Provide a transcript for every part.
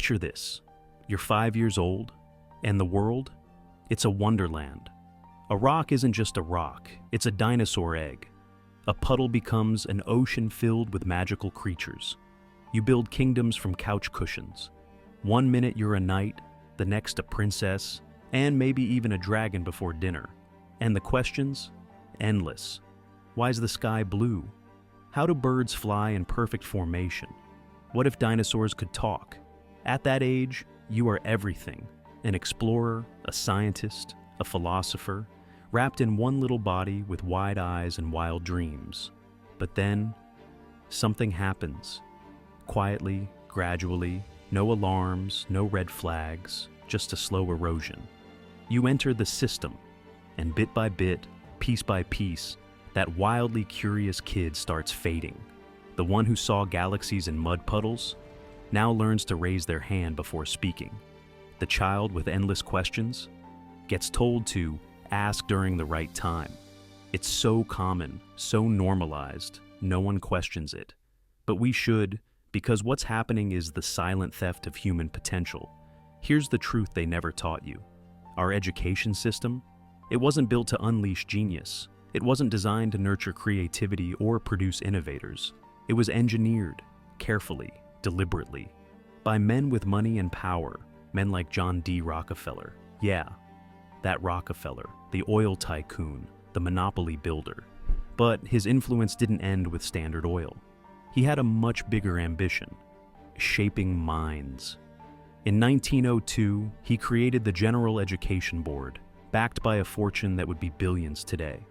Picture this. You're 5 years old, and the world? It's a wonderland. A rock isn't just a rock, it's a dinosaur egg. A puddle becomes an ocean filled with magical creatures. You build kingdoms from couch cushions. 1 minute you're a knight, the next a princess, and maybe even a dragon before dinner. And the questions? Endless. Why's the sky blue? How do birds fly in perfect formation? What if dinosaurs could talk? At that age, you are everything. An explorer, a scientist, a philosopher, wrapped in one little body with wide eyes and wild dreams. But then, something happens. Quietly, gradually, no alarms, no red flags, just a slow erosion. You enter the system, and bit by bit, piece by piece, that wildly curious kid starts fading. The one who saw galaxies in mud puddles now learns to raise their hand before speaking. The child with endless questions gets told to ask during the right time. It's so common, so normalized, no one questions it. But we should, because what's happening is the silent theft of human potential. Here's the truth they never taught you. Our education system, it wasn't built to unleash genius. It wasn't designed to nurture creativity or produce innovators. It was engineered, carefully, deliberately, by men with money and power, men like John D. Rockefeller. Yeah, that Rockefeller, the oil tycoon, the monopoly builder. But his influence didn't end with Standard Oil. He had a much bigger ambition, shaping minds. In 1902, he created the General Education Board, backed by a fortune that would be billions today.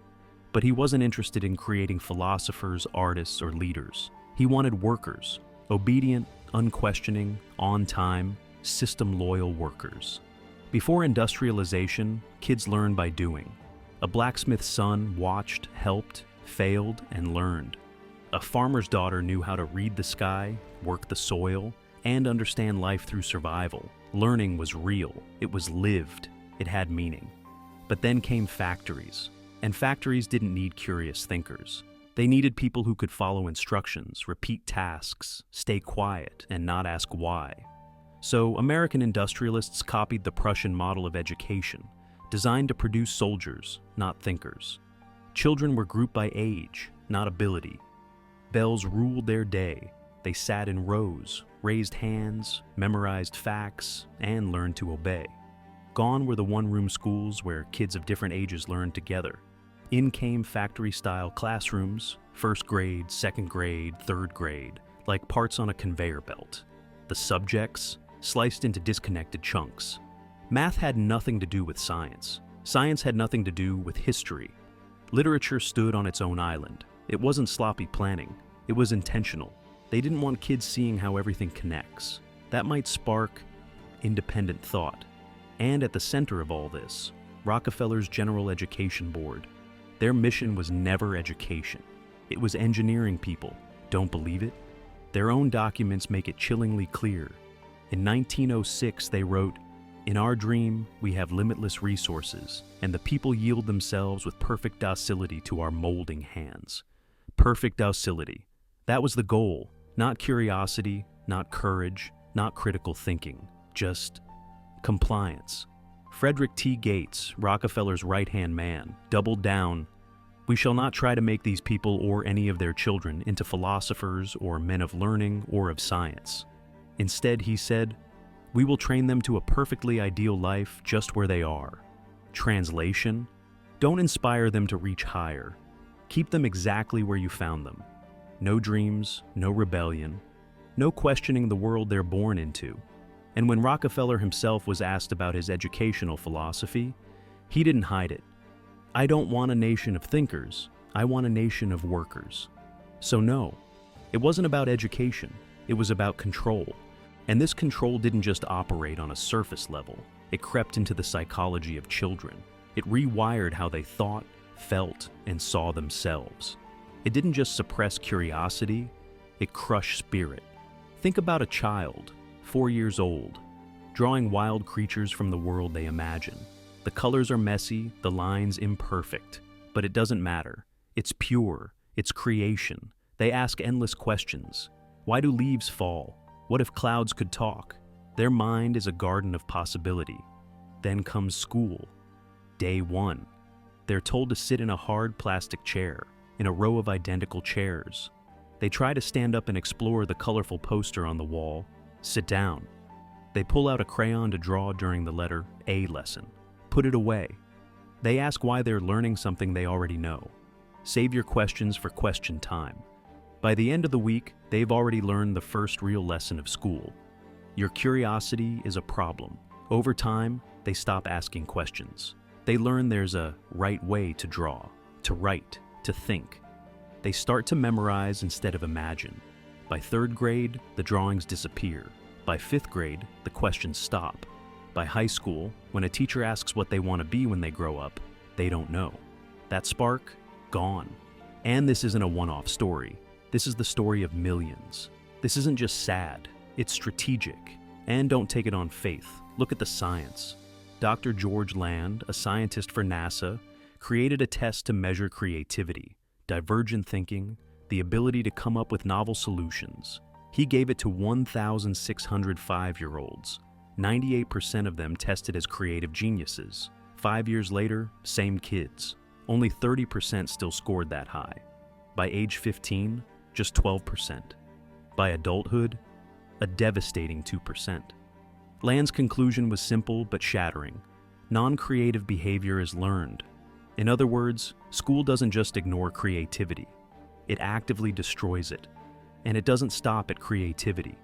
But he wasn't interested in creating philosophers, artists, or leaders. He wanted workers, obedient, unquestioning, on-time, system-loyal workers. Before industrialization, kids learned by doing. A blacksmith's son watched, helped, failed, and learned. A farmer's daughter knew how to read the sky, work the soil, and understand life through survival. Learning was real, it was lived, it had meaning. But then came factories. And factories didn't need curious thinkers. They needed people who could follow instructions, repeat tasks, stay quiet, and not ask why. So American industrialists copied the Prussian model of education, designed to produce soldiers, not thinkers. Children were grouped by age, not ability. Bells ruled their day. They sat in rows, raised hands, memorized facts, and learned to obey. Gone were the one-room schools where kids of different ages learned together. In came factory-style classrooms, first grade, second grade, third grade, like parts on a conveyor belt. The subjects sliced into disconnected chunks. Math had nothing to do with science. Science had nothing to do with history. Literature stood on its own island. It wasn't sloppy planning. It was intentional. They didn't want kids seeing how everything connects. That might spark independent thought. And at the center of all this, Rockefeller's General Education Board. Their mission was never education. It was engineering people. Don't believe it? Their own documents make it chillingly clear. In 1906, they wrote, "In our dream, we have limitless resources, and the people yield themselves with perfect docility to our molding hands." Perfect docility. That was the goal. Not curiosity, not courage, not critical thinking. Just compliance. Frederick T. Gates, Rockefeller's right-hand man, doubled down. "We shall not try to make these people or any of their children into philosophers or men of learning or of science. Instead," he said, "we will train them to a perfectly ideal life just where they are." Translation: don't inspire them to reach higher. Keep them exactly where you found them. No dreams, no rebellion, no questioning the world they're born into. And when Rockefeller himself was asked about his educational philosophy, he didn't hide it. "I don't want a nation of thinkers, I want a nation of workers." So no, it wasn't about education, it was about control. And this control didn't just operate on a surface level, it crept into the psychology of children. It rewired how they thought, felt, and saw themselves. It didn't just suppress curiosity, it crushed spirit. Think about a child, 4 years old, drawing wild creatures from the world they imagine. The colors are messy, the lines imperfect, but it doesn't matter. It's pure, it's creation. They ask endless questions. Why do leaves fall? What if clouds could talk? Their mind is a garden of possibility. Then comes school. Day 1. They're told to sit in a hard plastic chair, in a row of identical chairs. They try to stand up and explore the colorful poster on the wall. Sit down. They pull out a crayon to draw during the letter A lesson. Put it away. They ask why they're learning something they already know. Save your questions for question time. By the end of the week, they've already learned the first real lesson of school. Your curiosity is a problem. Over time, they stop asking questions. They learn there's a right way to draw, to write, to think. They start to memorize instead of imagine. By 3rd grade, the drawings disappear. By 5th grade, the questions stop. By high school, when a teacher asks what they want to be when they grow up, they don't know. That spark, gone. And this isn't a one-off story. This is the story of millions. This isn't just sad, it's strategic. And don't take it on faith. Look at the science. Dr. George Land, a scientist for NASA, created a test to measure creativity, divergent thinking, the ability to come up with novel solutions. He gave it to 1,600 5-year-olds. 98% of them tested as creative geniuses. 5 years later, same kids. Only 30% still scored that high. By age 15, just 12%. By adulthood, a devastating 2%. Land's conclusion was simple but shattering. Non-creative behavior is learned. In other words, school doesn't just ignore creativity. It actively destroys it. And it doesn't stop at creativity.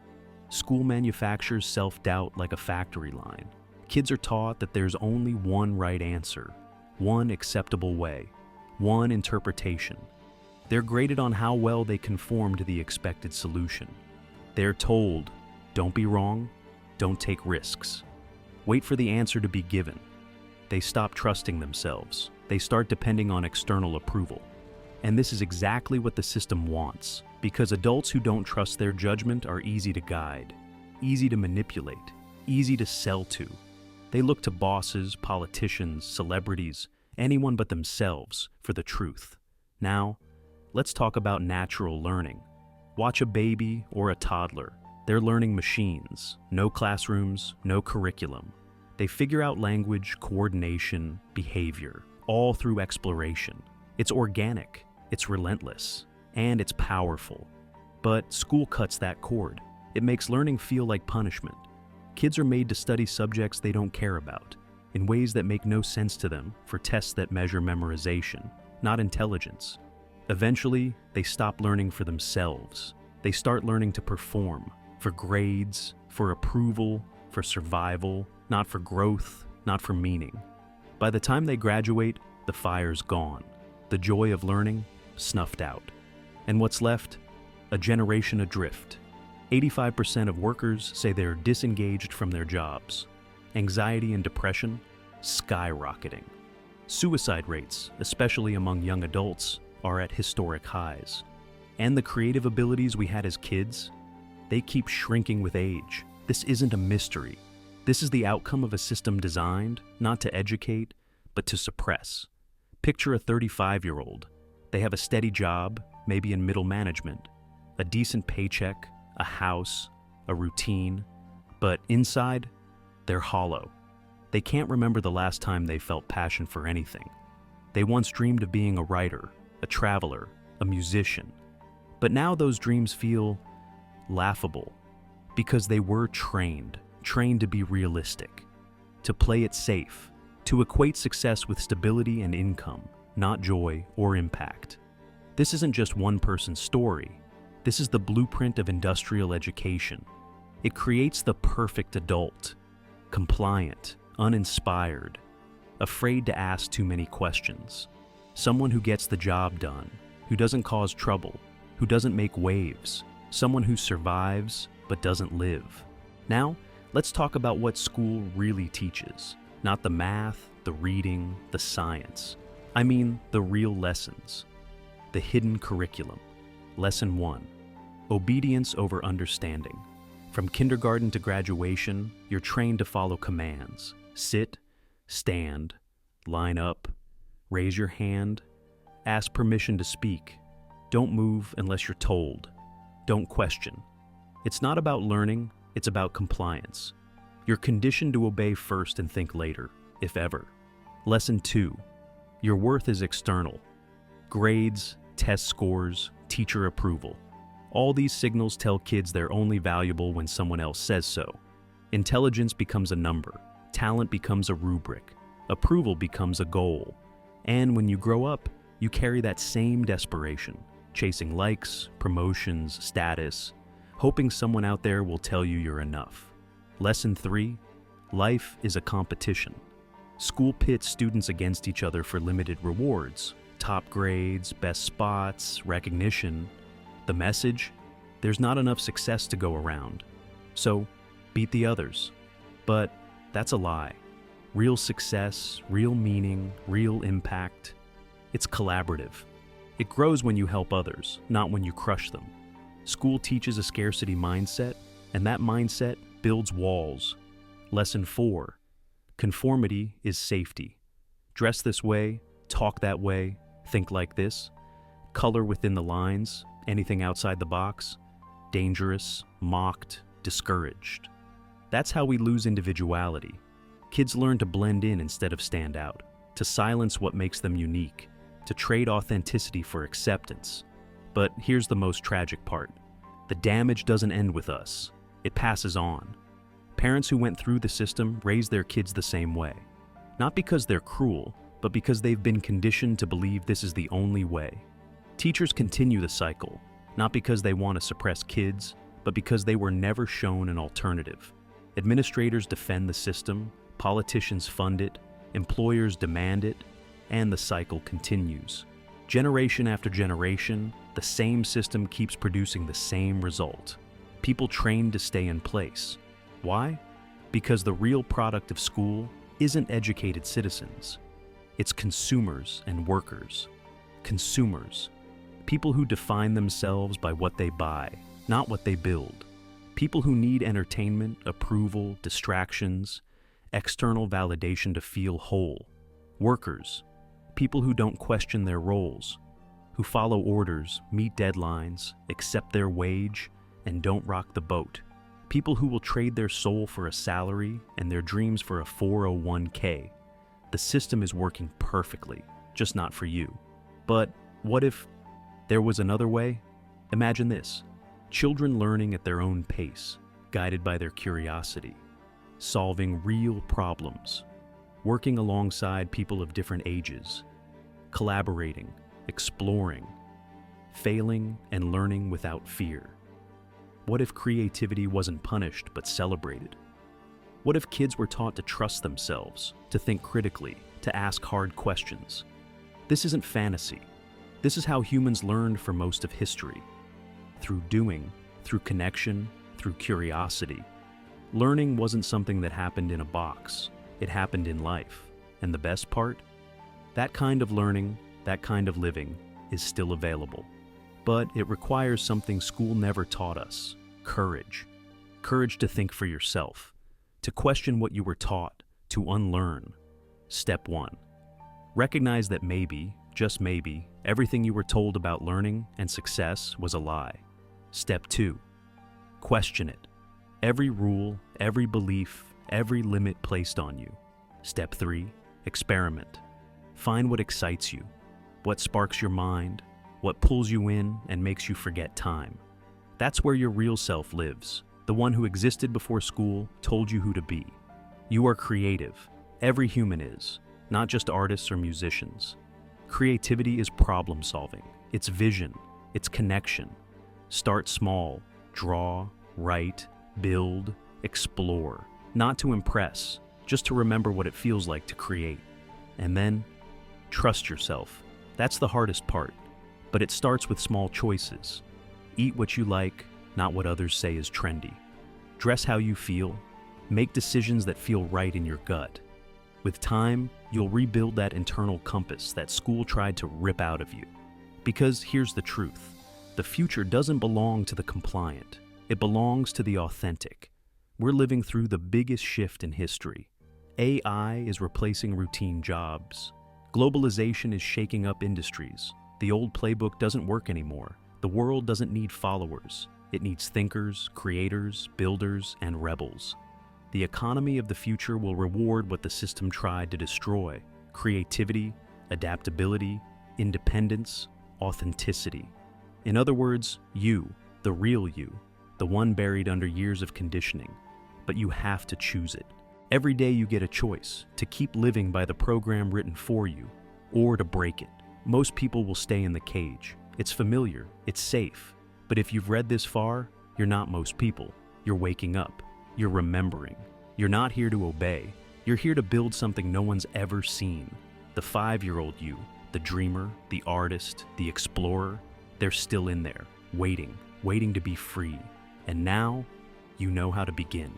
School manufactures self-doubt like a factory line. Kids are taught that there's only one right answer, one acceptable way, one interpretation. They're graded on how well they conform to the expected solution. They're told, don't be wrong, don't take risks. Wait for the answer to be given. They stop trusting themselves. They start depending on external approval. And this is exactly what the system wants, because adults who don't trust their judgment are easy to guide, easy to manipulate, easy to sell to. They look to bosses, politicians, celebrities, anyone but themselves for the truth. Now, let's talk about natural learning. Watch a baby or a toddler. They're learning machines, no classrooms, no curriculum. They figure out language, coordination, behavior, all through exploration. It's organic, it's relentless, and it's powerful. But school cuts that cord. It makes learning feel like punishment. Kids are made to study subjects they don't care about, in ways that make no sense to them for tests that measure memorization, not intelligence. Eventually, they stop learning for themselves. They start learning to perform, for grades, for approval, for survival, not for growth, not for meaning. By the time they graduate, the fire's gone. The joy of learning, snuffed out. And what's left? A generation adrift. 85% of workers say they're disengaged from their jobs. Anxiety and depression, skyrocketing. Suicide rates, especially among young adults, are at historic highs. And the creative abilities we had as kids, they keep shrinking with age. This isn't a mystery. This is the outcome of a system designed not to educate, but to suppress. Picture a 35-year-old. They have a steady job, maybe in middle management, a decent paycheck, a house, a routine, but inside, they're hollow. They can't remember the last time they felt passion for anything. They once dreamed of being a writer, a traveler, a musician. But now those dreams feel laughable because they were trained to be realistic, to play it safe, to equate success with stability and income, not joy or impact. This isn't just one person's story. This is the blueprint of industrial education. It creates the perfect adult, compliant, uninspired, afraid to ask too many questions. Someone who gets the job done, who doesn't cause trouble, who doesn't make waves, someone who survives but doesn't live. Now, let's talk about what school really teaches. Not the math, the reading, the science. I mean the real lessons. The hidden curriculum. Lesson 1. Obedience over understanding. From kindergarten to graduation, you're trained to follow commands. Sit, stand, line up, raise your hand, ask permission to speak. Don't move unless you're told. Don't question. It's not about learning, it's about compliance. You're conditioned to obey first and think later, if ever. Lesson 2. Your worth is external. Grades, test scores, teacher approval. All these signals tell kids they're only valuable when someone else says so. Intelligence becomes a number. Talent becomes a rubric. Approval becomes a goal. And when you grow up, you carry that same desperation, chasing likes, promotions, status, hoping someone out there will tell you you're enough. Lesson 3. Life is a competition. School pits students against each other for limited rewards, top grades, best spots, recognition. The message? There's not enough success to go around. So, beat the others. But that's a lie. Real success, real meaning, real impact, it's collaborative. It grows when you help others, not when you crush them. School teaches a scarcity mindset, and that mindset builds walls. Lesson 4. Conformity is safety. Dress this way, talk that way, think like this. Color within the lines, anything outside the box. Dangerous, mocked, discouraged. That's how we lose individuality. Kids learn to blend in instead of stand out, to silence what makes them unique, to trade authenticity for acceptance. But here's the most tragic part. The damage doesn't end with us. It passes on. Parents who went through the system raise their kids the same way. Not because they're cruel, but because they've been conditioned to believe this is the only way. Teachers continue the cycle, not because they want to suppress kids, but because they were never shown an alternative. Administrators defend the system, politicians fund it, employers demand it, and the cycle continues. Generation after generation, the same system keeps producing the same result. People trained to stay in place. Why? Because the real product of school isn't educated citizens. It's consumers and workers. Consumers. People who define themselves by what they buy, not what they build. People who need entertainment, approval, distractions, external validation to feel whole. Workers. People who don't question their roles, who follow orders, meet deadlines, accept their wage, and don't rock the boat. People who will trade their soul for a salary and their dreams for a 401k. The system is working perfectly, just not for you. But what if there was another way? Imagine this. Children learning at their own pace, guided by their curiosity, solving real problems, working alongside people of different ages, collaborating, exploring, failing and learning without fear. What if creativity wasn't punished but celebrated? What if kids were taught to trust themselves, to think critically, to ask hard questions? This isn't fantasy. This is how humans learned for most of history. Through doing, through connection, through curiosity. Learning wasn't something that happened in a box. It happened in life. And the best part? That kind of learning, that kind of living, is still available. But it requires something school never taught us: courage. Courage to think for yourself, to question what you were taught, to unlearn. Step 1. Recognize that maybe, just maybe, everything you were told about learning and success was a lie. Step 2. Question it. Every rule, every belief, every limit placed on you. Step 3. Experiment. Find what excites you, what sparks your mind, what pulls you in and makes you forget time. That's where your real self lives, the one who existed before school told you who to be. You are creative. Every human is, not just artists or musicians. Creativity is problem solving. It's vision. It's connection. Start small. Draw, write, build, explore. Not to impress, just to remember what it feels like to create. And then, trust yourself. That's the hardest part. But it starts with small choices. Eat what you like, not what others say is trendy. Dress how you feel. Make decisions that feel right in your gut. With time, you'll rebuild that internal compass that school tried to rip out of you. Because here's the truth. The future doesn't belong to the compliant. It belongs to the authentic. We're living through the biggest shift in history. AI is replacing routine jobs. Globalization is shaking up industries. The old playbook doesn't work anymore. The world doesn't need followers. It needs thinkers, creators, builders, and rebels. The economy of the future will reward what the system tried to destroy: creativity, adaptability, independence, authenticity. In other words, you, the real you, the one buried under years of conditioning. But you have to choose it. Every day you get a choice to keep living by the program written for you, or to break it. Most people will stay in the cage. It's familiar, it's safe. But if you've read this far, you're not most people. You're waking up. You're remembering. You're not here to obey. You're here to build something no one's ever seen. The 5-year-old you, the dreamer, the artist, the explorer, they're still in there, waiting to be free. And now, you know how to begin.